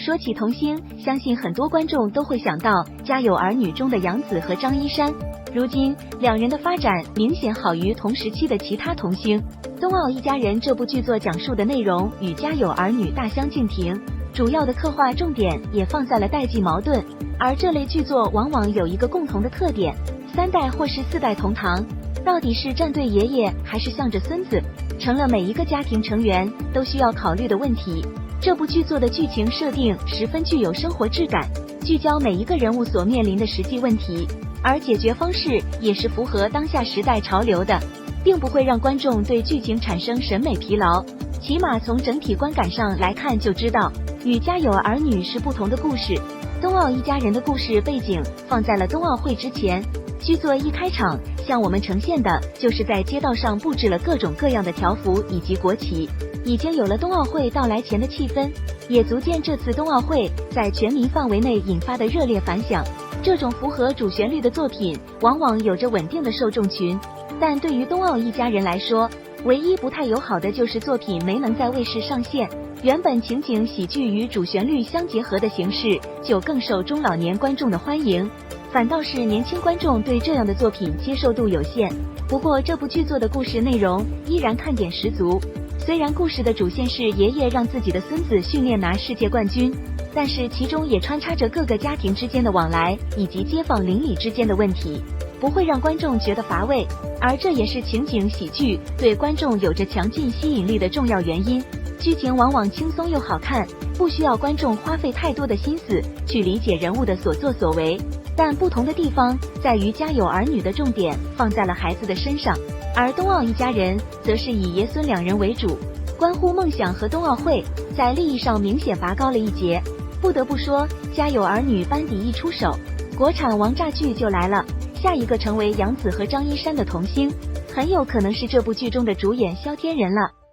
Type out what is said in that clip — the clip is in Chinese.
说起童星，相信很多观众都会想到《家有儿女》中的杨紫和张一山。如今两人的发展明显好于同时期的其他童星。冬奥一家人这部剧作讲述的内容与《家有儿女》大相径庭，主要的刻画重点也放在了代际矛盾。而这类剧作往往有一个共同的特点，3代或是4代同堂，到底是站对爷爷还是向着孙子，成了每一个家庭成员都需要考虑的问题。这部剧作的剧情设定十分具有生活质感，聚焦每一个人物所面临的实际问题，而解决方式也是符合当下时代潮流的，并不会让观众对剧情产生审美疲劳。起码从整体观感上来看就知道，与《家有儿女》是不同的故事。冬奥一家人的故事背景放在了冬奥会之前，剧作一开场向我们呈现的就是在街道上布置了各种各样的条幅以及国旗，已经有了冬奥会到来前的气氛，也足见这次冬奥会在全民范围内引发的热烈反响。这种符合主旋律的作品往往有着稳定的受众群，但对于冬奥一家人来说，唯一不太友好的就是作品没能在卫视上线。原本情景喜剧与主旋律相结合的形式就更受中老年观众的欢迎，反倒是年轻观众对这样的作品接受度有限。不过这部剧作的故事内容依然看点十足，虽然故事的主线是爷爷让自己的孙子训练拿世界冠军，但是其中也穿插着各个家庭之间的往来以及街坊邻里之间的问题，不会让观众觉得乏味，而这也是情景喜剧对观众有着强劲吸引力的重要原因。剧情往往轻松又好看，不需要观众花费太多的心思去理解人物的所作所为，但不同的地方在于《家有儿女》的重点放在了孩子的身上，而冬奥一家人则是以爷孙两人为主，关乎梦想和冬奥会在利益上明显拔高了一截。不得不说，《家有儿女》班底一出手，国产王炸剧就来了。下一个成为杨紫和张一山的童星，很有可能是这部剧中的主演萧天仁了。